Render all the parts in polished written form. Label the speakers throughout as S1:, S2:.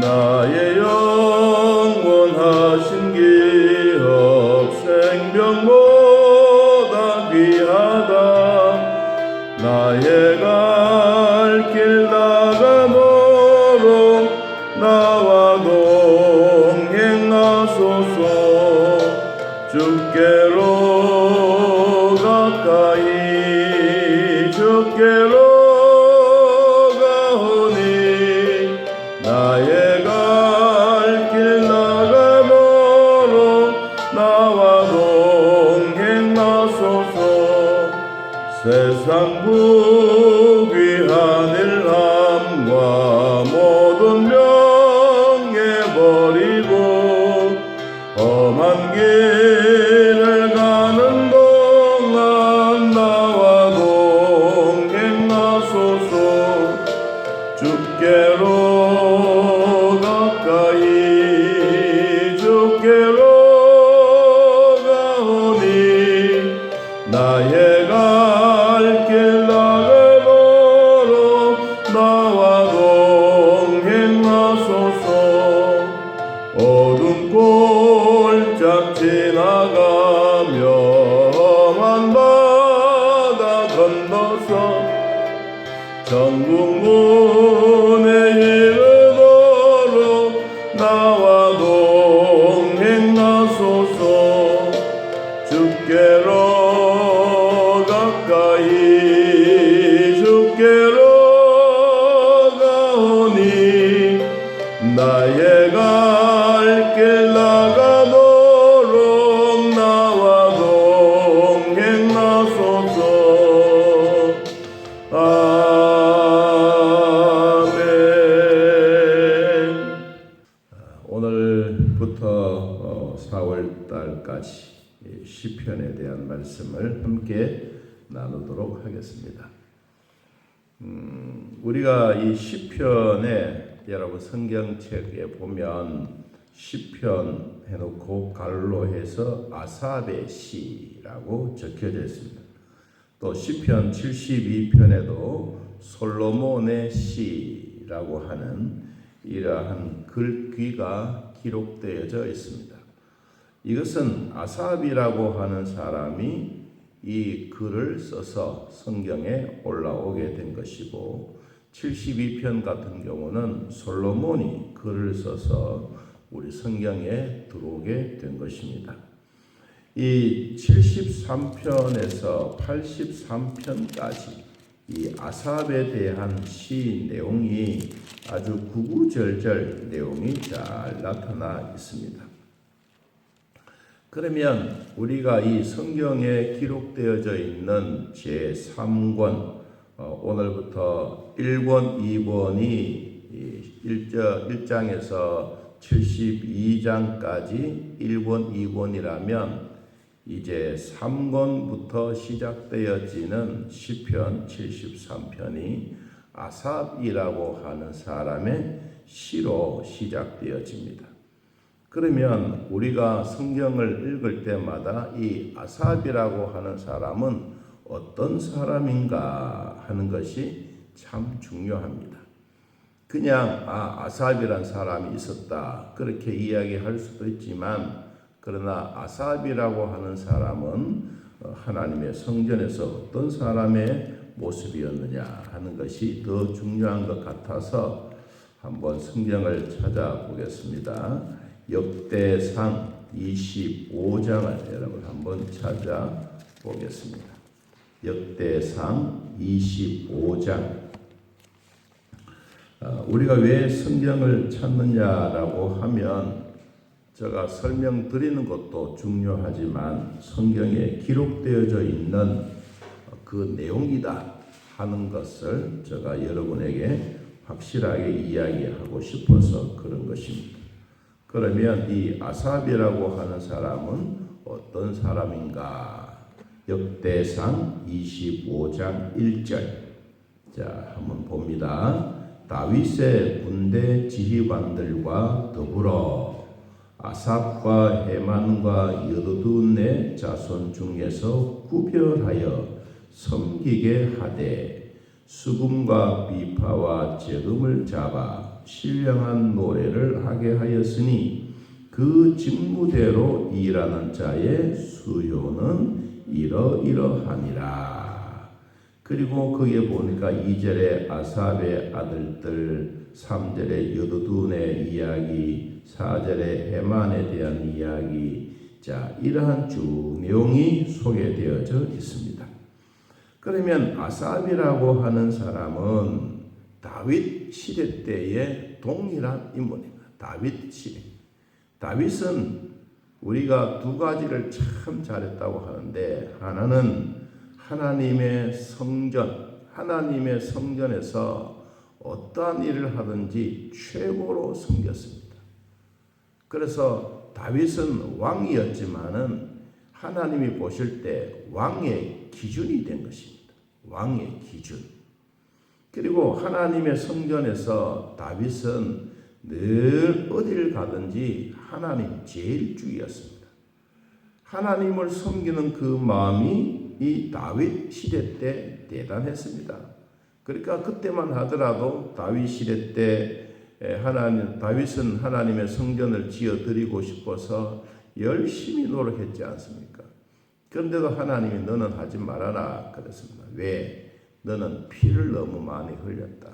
S1: 나의 영원하신 기업 생명보다 귀하다. 나의 갈 길 다가도록 나와 동행하소서. 주께로 가까이 주께로 가오니 나의 갈 길 나가도록 나와 동행하소서. 세상 부귀한 일함과 모든 명예 버리고 험한 길을 가는 동안 나와 동행하소서. 주께로 가까이 주께로 가오니 나의 갈 길 나가도록 나와 동행하소서. 어두운 골짝 지나가며 험한 바다 건너서 천국문에 이르도록 나와 동행하소서. 주께로 가까이 주께로 가오니 나의 갈 길 나가도록 나와 동행하소서. 아멘. 오늘부터 4월 달까지 시편에 대한 말씀을 함께 나누도록 하겠습니다. 우리가 이 시편에 여러분 성경책에 보면 시편 해놓고 갈로 해서 아삽의 시라고 적혀져 있습니다. 또 시편 72편에도 솔로몬의 시라고 하는 이러한 글귀가 기록되어져 있습니다. 이것은 아삽이라고 하는 사람이 이 글을 써서 성경에 올라오게 된 것이고 72편 같은 경우는 솔로몬이 글을 써서 우리 성경에 들어오게 된 것입니다. 이 73편에서 83편까지 이 아삽에 대한 시 내용이 아주 구구절절 내용이 잘 나타나 있습니다. 그러면 우리가 이 성경에 기록되어져 있는 제3권 오늘부터 1권, 2권이 1장에서 72장까지 1권, 2권이라면 이제 3권부터 시작되어지는 시편 73편이 아삽이라고 하는 사람의 시로 시작되어집니다. 그러면 우리가 성경을 읽을 때마다 이 아삽이라고 하는 사람은 어떤 사람인가 하는 것이 참 중요합니다. 그냥 아삽이란 사람이 있었다 그렇게 이야기할 수도 있지만 그러나 아삽이라고 하는 사람은 하나님의 성전에서 어떤 사람의 모습이었느냐 하는 것이 더 중요한 것 같아서 한번 성경을 찾아보겠습니다. 역대상 25장을 여러분 한번 찾아보겠습니다. 역대상 25장. 우리가 왜 성경을 찾느냐라고 하면 제가 설명드리는 것도 중요하지만 성경에 기록되어져 있는 그 내용이다 하는 것을 제가 여러분에게 확실하게 이야기하고 싶어서 그런 것입니다. 그러면 이 아삽이라고 하는 사람은 어떤 사람인가? 역대상 25장 1절. 자, 한번 봅니다. 다윗의 군대 지휘관들과 더불어 아삽과 헤만과 여두둔의 자손 중에서 구별하여 섬기게 하되 수금과 비파와 재금을 잡아 신령한 노래를 하게 하였으니 그 직무대로 일하는 자의 수요는 이러이러하니라. 그리고 거기에 보니까 2절에 아삽의 아들들, 3절에 여두둔의 이야기, 4절에 헤만에 대한 이야기, 자, 이러한 쭉 내용이 소개되어져 있습니다. 그러면 아삽이라고 하는 사람은 다윗 시대 때의 동일한 인물입니다. 다윗 시대. 다윗은 우리가 두 가지를 참 잘했다고 하는데, 하나는 하나님의 성전에서 어떠한 일을 하든지 최고로 섬겼습니다. 그래서 다윗은 왕이었지만은 하나님이 보실 때 왕의 기준이 된 것입니다. 왕의 기준. 그리고 하나님의 성전에서 다윗은 늘 어디를 가든지 하나님 제일 주의였습니다. 하나님을 섬기는 그 마음이 이 다윗 시대 때 대단했습니다. 그러니까 그때만 하더라도 다윗 시대 때 다윗은 하나님의 성전을 지어드리고 싶어서 열심히 노력했지 않습니까? 그런데도 하나님이 너는 하지 말아라 그랬습니다. 왜? 너는 피를 너무 많이 흘렸다.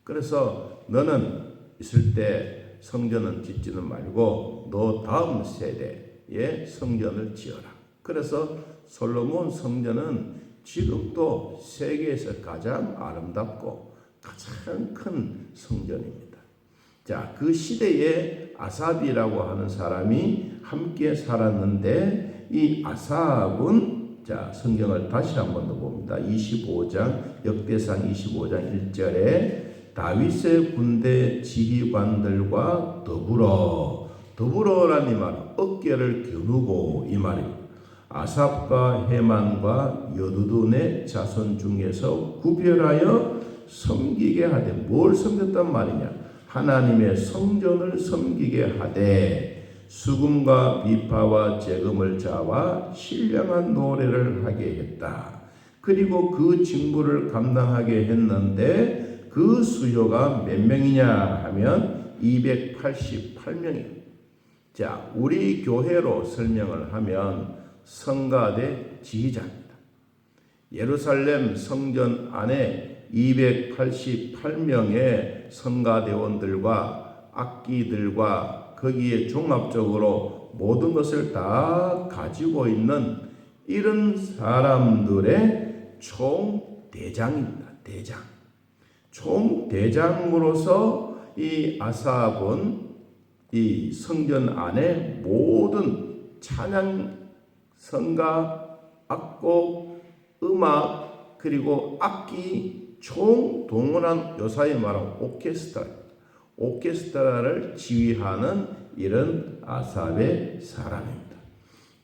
S1: 그래서 너는 있을 때 성전은 짓지는 말고 너 다음 세대에 성전을 지어라. 그래서 솔로몬 성전은 지금도 세계에서 가장 아름답고 가장 큰 성전입니다. 자, 그 시대에 아삽이라고 하는 사람이 함께 살았는데 이 아삽은 자, 성경을 다시 한 번 더 봅니다. 25장 역대상 25장 1절에 다윗의 군대 지휘관들과 더불어라는 이 말은 어깨를 겨누고 이 말입니다. 아삽과 헤만과 여두둔의 자손 중에서 구별하여 섬기게 하되, 뭘 섬겼단 말이냐? 하나님의 성전을 섬기게 하되 수금과 비파와 재금을 잡아 신령한 노래를 하게 했다. 그리고 그 직무를 감당하게 했는데 그 수요가 몇 명이냐 하면 288명이에요. 자, 우리 교회로 설명을 하면 성가대 지휘자입니다. 예루살렘 성전 안에 288명의 성가대원들과 악기들과 거기에 종합적으로 모든 것을 다 가지고 있는 이런 사람들의 총대장입니다. 대장. 총대장으로서 이 아삽은 이 성전 안에 모든 찬양, 성가, 악곡, 음악, 그리고 악기 총동원한 요사이 말하는 오케스트라를 지휘하는 이런 아삽의 사람입니다.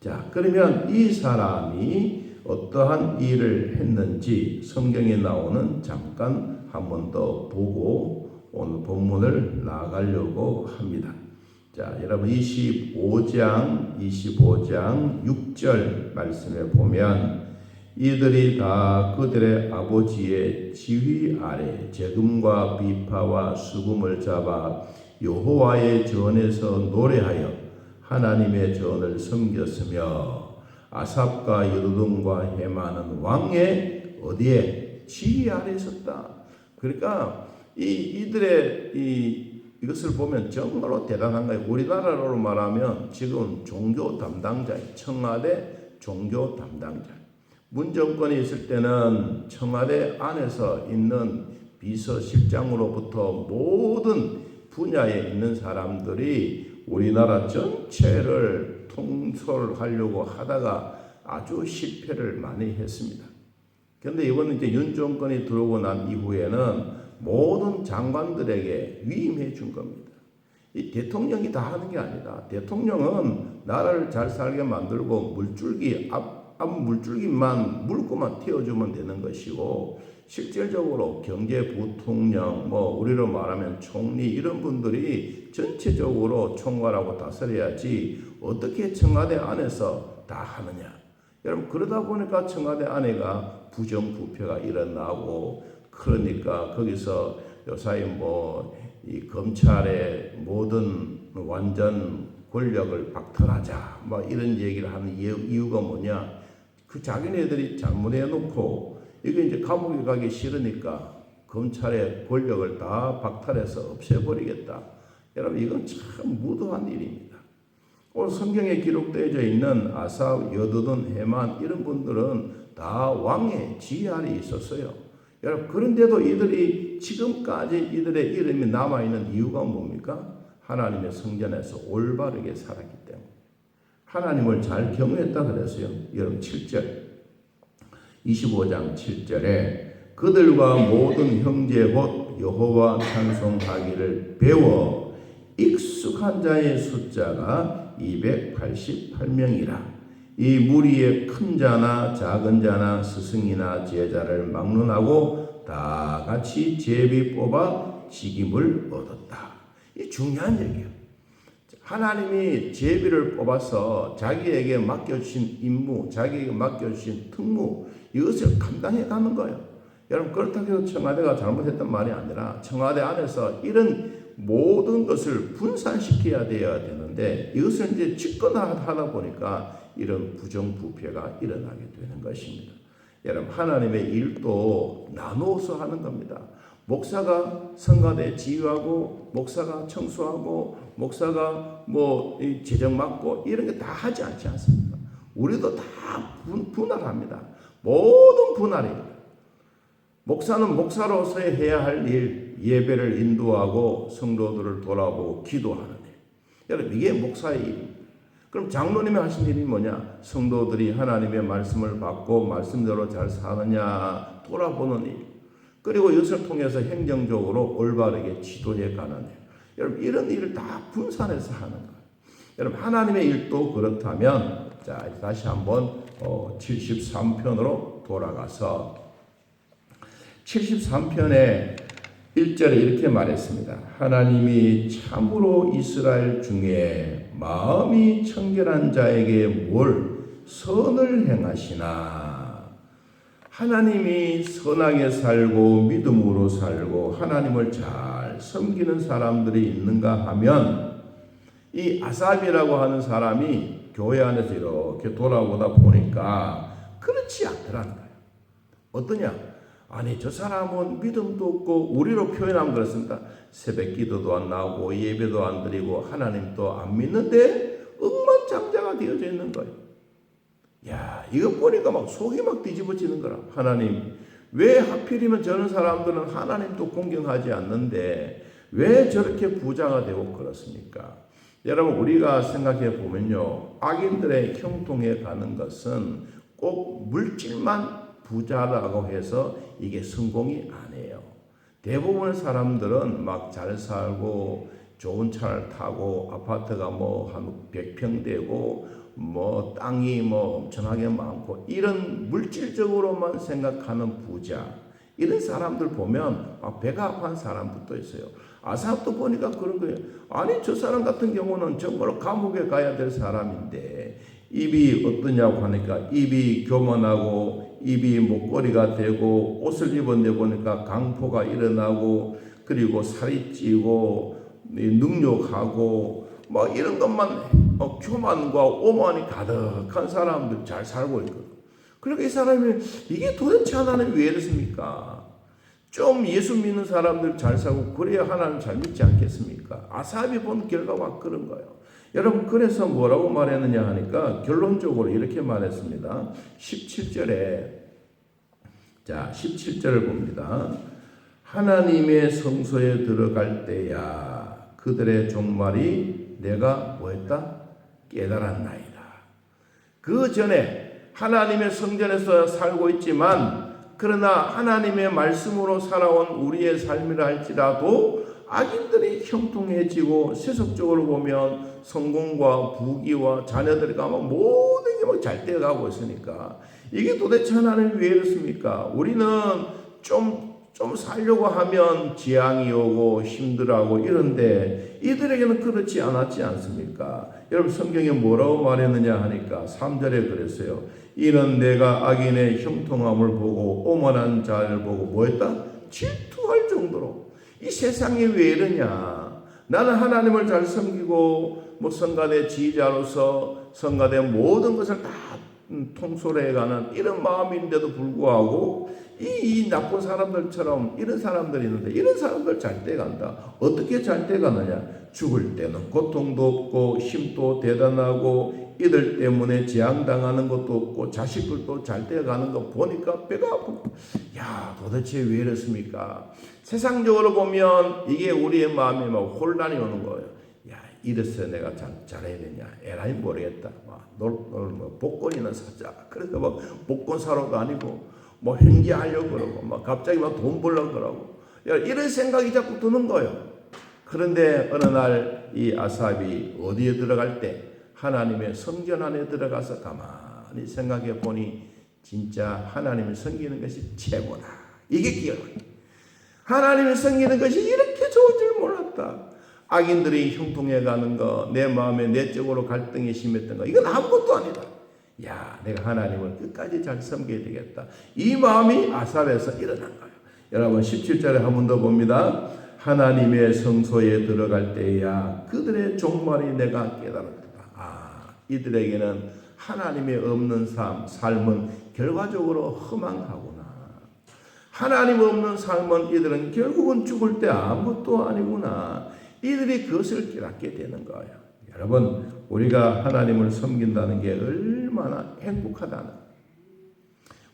S1: 자, 그러면 이 사람이 어떠한 일을 했는지 성경에 나오는 잠깐 한 번 더 보고 오늘 본문을 나가려고 합니다. 자, 여러분 25장 6절 말씀에 보면 이들이 다 그들의 아버지의 지휘 아래 재금과 비파와 수금을 잡아 여호와의 전에서 노래하여 하나님의 전을 섬겼으며 아삽과 여두둔과 헤만은 왕의 어디에? 지휘 아래 있었다. 그러니까 이들의 이것을 보면 정말로 대단한 거예요. 우리나라로 말하면 지금 종교 담당자, 청와대 종교 담당자. 문정권이 있을 때는 청와대 안에서 있는 비서실장으로부터 모든 분야에 있는 사람들이 우리나라 전체를 통솔하려고 하다가 아주 실패를 많이 했습니다. 그런데 이번에 이제 윤 정권이 들어오고 난 이후에는 모든 장관들에게 위임해 준 겁니다. 이 대통령이 다 하는 게 아니다. 대통령은 나라를 잘 살게 만들고 앞 물줄기만 물고만 틔워주면 되는 것이고, 실질적으로 경제부통령, 우리로 말하면 총리 이런 분들이 전체적으로 총괄하고 다스려야지 어떻게 청와대 안에서 다 하느냐. 여러분, 그러다 보니까 청와대 안에가 부정부패가 일어나고 그러니까 거기서 요사이 이 검찰의 모든 완전 권력을 박탈하자 이런 얘기를 하는 이유가 뭐냐? 그 자기네들이 잘못해놓고 이게 이제 감옥에 가기 싫으니까 검찰의 권력을 다 박탈해서 없애버리겠다. 여러분 이건 참 무도한 일입니다. 오늘 성경에 기록되어 있는 아삽, 여두둔, 헤만 이런 분들은 다 왕의 지위 아래 있었어요. 여러분 그런데도 이들이 지금까지 이들의 이름이 남아있는 이유가 뭡니까? 하나님의 성전에서 올바르게 살았기 때문에. 하나님을 잘 경외했다 그랬어요. 여러분 7절 25장 7절에 그들과 모든 형제 곧 여호와 찬송하기를 배워 익숙한 자의 숫자가 288명이라. 이 무리의 큰 자나 작은 자나 스승이나 제자를 막론하고 다 같이 제비 뽑아 직임을 얻었다. 이 중요한 얘기예요. 하나님이 제비를 뽑아서 자기에게 맡겨주신 임무, 자기에게 맡겨주신 특무 이것을 감당해 가는 거예요. 여러분 그렇다고 해서 청와대가 잘못했던 말이 아니라 청와대 안에서 이런 모든 것을 분산시켜야 되어야 되는데 이것을 이제 집권하다 보니까 이런 부정부패가 일어나게 되는 것입니다. 여러분 하나님의 일도 나누어서 하는 겁니다. 목사가 성가대 지휘하고 목사가 청소하고 목사가 이 재정 맡고 이런 게 다 하지 않지 않습니까? 우리도 다 분할합니다. 모든 분할입니다. 목사는 목사로서 해야 할 일, 예배를 인도하고 성도들을 돌아보고 기도하는 일. 여러분 이게 목사의 일입니다. 그럼 장로님이 하신 일이 뭐냐? 성도들이 하나님의 말씀을 받고 말씀대로 잘 사느냐 돌아보는 일. 그리고 이것을 통해서 행정적으로 올바르게 지도해 가는 일. 여러분 이런 일을 다 분산해서 하는 거예요. 여러분 하나님의 일도 그렇다면 자 다시 한번 73편으로 돌아가서 73편의 1절에 이렇게 말했습니다. 하나님이 참으로 이스라엘 중에 마음이 청결한 자에게 뭘 선을 행하시나. 하나님이 선하게 살고 믿음으로 살고 하나님을 잘 섬기는 사람들이 있는가 하면 이 아삽이라고 하는 사람이 교회 안에서 이렇게 돌아보다 보니까 그렇지 않더라는 거예요. 어떠냐? 아니 저 사람은 믿음도 없고 우리로 표현하면 그렇습니다. 새벽 기도도 안 나오고 예배도 안 드리고 하나님도 안 믿는데 억만장자가 되어져 있는 거예요. 야 이거 보니까 막 속이 막 뒤집어지는 거라. 하나님 왜 하필이면 저런 사람들은 하나님도 공경하지 않는데 왜 저렇게 부자가 되고 그렇습니까? 여러분 우리가 생각해 보면요. 악인들의 형통해 가는 것은 꼭 물질만 부자라고 해서 이게 성공이 아니에요. 대부분의 사람들은 막 잘 살고 좋은 차를 타고 아파트가 한 100평 되고 땅이 엄청나게 많고 이런 물질적으로만 생각하는 부자 이런 사람들 보면 배가 아픈 사람들도 있어요. 아삽도 보니까 그런 거예요. 아니 저 사람 같은 경우는 정말로 감옥에 가야 될 사람인데 입이 어떠냐고 하니까 입이 교만하고 입이 목걸이가 되고 옷을 입었는데 보니까 강포가 일어나고 그리고 살이 찌고 능욕하고 이런 것만 교만과 오만이 가득한 사람들 잘 살고 있거든. 그러니까 이 사람이 이게 도대체 하나님 왜 이렇습니까? 좀 예수 믿는 사람들 잘 살고 그래야 하나님 잘 믿지 않겠습니까? 아삽이 본 결과가 그런 거예요. 여러분 그래서 뭐라고 말했느냐 하니까 결론적으로 이렇게 말했습니다. 17절에 자 17절을 봅니다. 하나님의 성소에 들어갈 때야 그들의 종말이 내가 뭐했다? 깨달았나이다. 그 전에 하나님의 성전에서 살고 있지만 그러나 하나님의 말씀으로 살아온 우리의 삶이라 할지라도 악인들이 형통해지고 세속적으로 보면 성공과 부귀와 자녀들이 가면 모든 게 잘 되어가고 있으니까 이게 도대체 하나님이 왜 이렇습니까? 우리는 좀 살려고 하면 지향이 오고 힘들어하고 이런데 이들에게는 그렇지 않았지 않습니까? 여러분 성경에 뭐라고 말했느냐 하니까 3절에 그랬어요. 이는 내가 악인의 형통함을 보고 오만한 자를 보고 뭐했다? 질투할 정도로 이 세상이 왜 이러냐. 나는 하나님을 잘 섬기고 뭐 성가대 지휘자로서 성가대 모든 것을 다 통솔해가는 이런 마음인데도 불구하고 이 나쁜 사람들처럼 이런 사람들이 있는데 이런 사람들 잘 돼간다. 어떻게 잘 돼가느냐. 죽을 때는 고통도 없고 힘도 대단하고 이들 때문에 재앙당하는 것도 없고 자식들도 잘 돼가는 거 보니까 배가 아프고 야 도대체 왜 이렇습니까? 세상적으로 보면 이게 우리의 마음에 막 혼란이 오는 거예요. 야 이래서 내가 잘해야 되냐. 에라이 모르겠다. 뭐 복권이나 사자. 그래서 뭐 복권 사러도 아니고 뭐 횡재하려고 그러고 막 갑자기 막 돈 벌려고 그러고 이런 생각이 자꾸 드는 거예요. 그런데 어느 날 이 아삽이 어디에 들어갈 때 하나님의 성전 안에 들어가서 가만히 생각해 보니 진짜 하나님을 섬기는 것이 최고다. 이게 기억나요. 하나님을 섬기는 것이 이렇게 좋은 줄 몰랐다. 악인들이 형통해 가는 거, 내 마음에 내적으로 갈등이 심했던 거, 이건 아무것도 아니다. 야, 내가 하나님을 끝까지 잘 섬겨야 되겠다. 이 마음이 아삽에서 일어난 거예요. 여러분 17절에 한 번 더 봅니다. 하나님의 성소에 들어갈 때야 그들의 종말이 내가 깨달았다. 이들에게는 하나님이 없는 삶은 결과적으로 허망하구나. 하나님 없는 삶은 이들은 결국은 죽을 때 아무것도 아니구나. 이들이 그것을 깨닫게 되는 거예요. 여러분, 우리가 하나님을 섬긴다는 게 얼마나 행복하다는.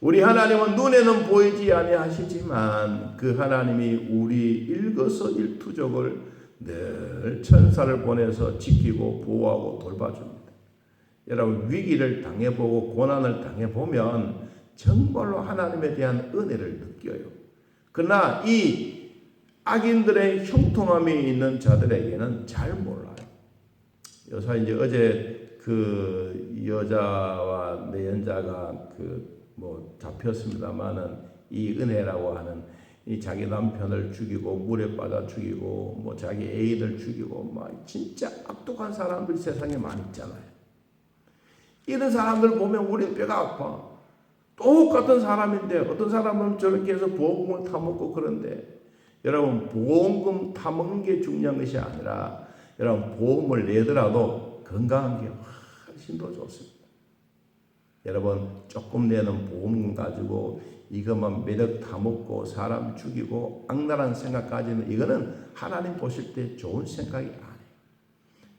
S1: 우리 하나님은 눈에는 보이지 아니하시지만 그 하나님이 우리 일거수일투족을 늘 천사를 보내서 지키고 보호하고 돌봐줍니다. 여러분 위기를 당해보고 고난을 당해보면 정말로 하나님에 대한 은혜를 느껴요. 그러나 이 악인들의 형통함이 있는 자들에게는 잘 몰라요. 여사 이제 어제 그 여자와 내연자가 잡혔습니다만은 이 은혜라고 하는 이 자기 남편을 죽이고 물에 빠져 죽이고 뭐 자기 애인을 죽이고 막 진짜 악독한 사람들이 세상에 많이 있잖아요. 이런 사람들 보면 우리 뼈가 아파. 똑같은 사람인데 어떤 사람은 저렇게 해서 보험금을 타먹고 그런데 여러분 보험금 타먹는 게 중요한 것이 아니라 여러분 보험을 내더라도 건강한 게 훨씬 더 좋습니다. 여러분 조금 내는 보험금 가지고 이것만 매력 타먹고 사람 죽이고 악랄한 생각까지는 이거는 하나님 보실 때 좋은 생각이 아니에요.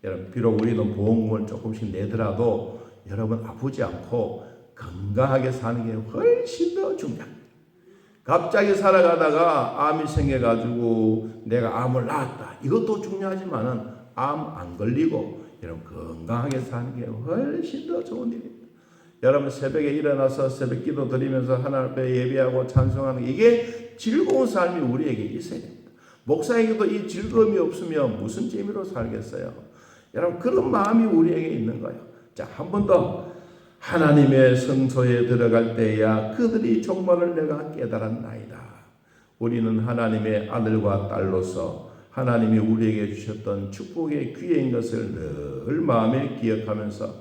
S1: 여러분 비록 우리는 보험금을 조금씩 내더라도 여러분 아프지 않고 건강하게 사는 게 훨씬 더 중요합니다. 갑자기 살아가다가 암이 생겨가지고 내가 암을 낳았다. 이것도 중요하지만은 암 안 걸리고 여러분 건강하게 사는 게 훨씬 더 좋은 일입니다. 여러분 새벽에 일어나서 새벽 기도 드리면서 하나님 앞에 예배하고 찬송하는 게 이게 즐거운 삶이 우리에게 있어야 됩니다. 목사에게도 이 즐거움이 없으면 무슨 재미로 살겠어요. 여러분 그런 마음이 우리에게 있는 거예요. 자, 한 번 더 하나님의 성소에 들어갈 때야 그들이 종말을 내가 깨달았나이다. 우리는 하나님의 아들과 딸로서 하나님이 우리에게 주셨던 축복의 기회인 것을 늘 마음에 기억하면서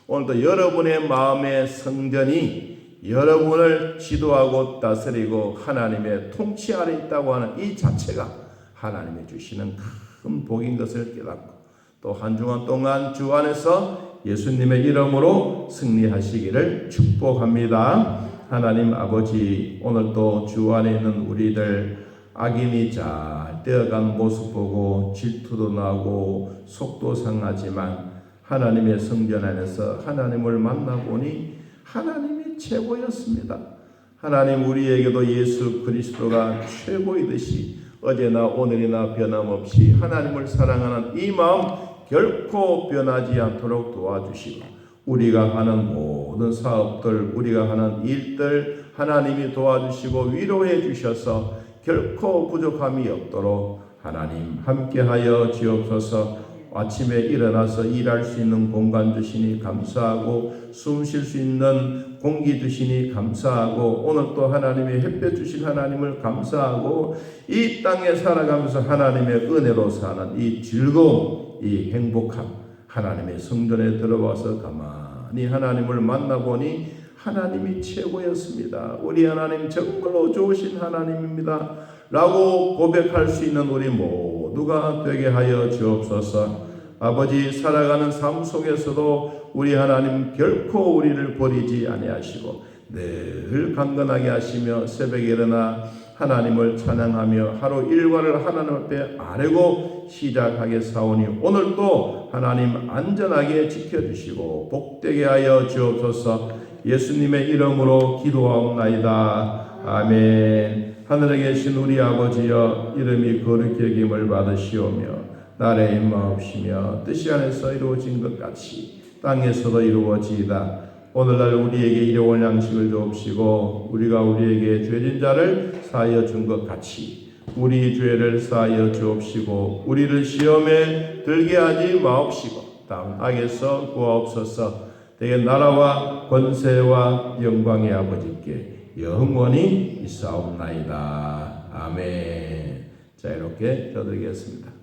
S1: 오늘도 여러분의 마음의 성전이 여러분을 지도하고 다스리고 하나님의 통치 아래 있다고 하는 이 자체가 하나님이 주시는 큰 복인 것을 깨닫고 또 한 주간 동안 주 안에서 예수님의 이름으로 승리하시기를 축복합니다. 하나님 아버지, 오늘도 주 안에 있는 우리들 악인이 잘 되어간 모습 보고 질투도 나고 속도 상하지만 하나님의 성전 안에서 하나님을 만나보니 하나님이 최고였습니다. 하나님 우리에게도 예수 그리스도가 최고이듯이 어제나 오늘이나 변함없이 하나님을 사랑하는 이 마음 결코 변하지 않도록 도와주시고 우리가 하는 모든 사업들, 우리가 하는 일들 하나님이 도와주시고 위로해 주셔서 결코 부족함이 없도록 하나님 함께하여 주옵소서. 아침에 일어나서 일할 수 있는 공간 주시니 감사하고 숨 쉴 수 있는 공기 주시니 감사하고 오늘 또 하나님의 햇볕 주신 하나님을 감사하고 이 땅에 살아가면서 하나님의 은혜로 사는 이 즐거움, 이 행복함, 하나님의 성전에 들어와서 가만히 하나님을 만나보니 하나님이 최고였습니다. 우리 하나님 정말로 좋으신 하나님입니다. 라고 고백할 수 있는 우리 모두가 되게 하여 주옵소서. 아버지, 살아가는 삶 속에서도 우리 하나님 결코 우리를 버리지 아니하시고 늘 강건하게 하시며 새벽에 일어나 하나님을 찬양하며 하루 일과를 하나님 앞에 아뢰고 시작하게 사오니 오늘도 하나님 안전하게 지켜주시고 복되게 하여 주옵소서. 예수님의 이름으로 기도하옵나이다. 아멘. 하늘에 계신 우리 아버지여, 이름이 거룩히 여김을 받으시오며 나라의 임마옵시며 뜻이 안에서 이루어진 것 같이 땅에서도 이루어지이다. 오늘날 우리에게 일용할 양식을 주옵시고 우리가 우리에게 죄진 자를 사하여 준 것 같이 우리 죄를 사하여 주옵시고 우리를 시험에 들게 하지 마옵시고 다음 악에서 구하옵소서. 대개 나라와 권세와 영광의 아버지께 영원히 있사옵나이다. 아멘. 자, 이렇게 펴드리겠습니다.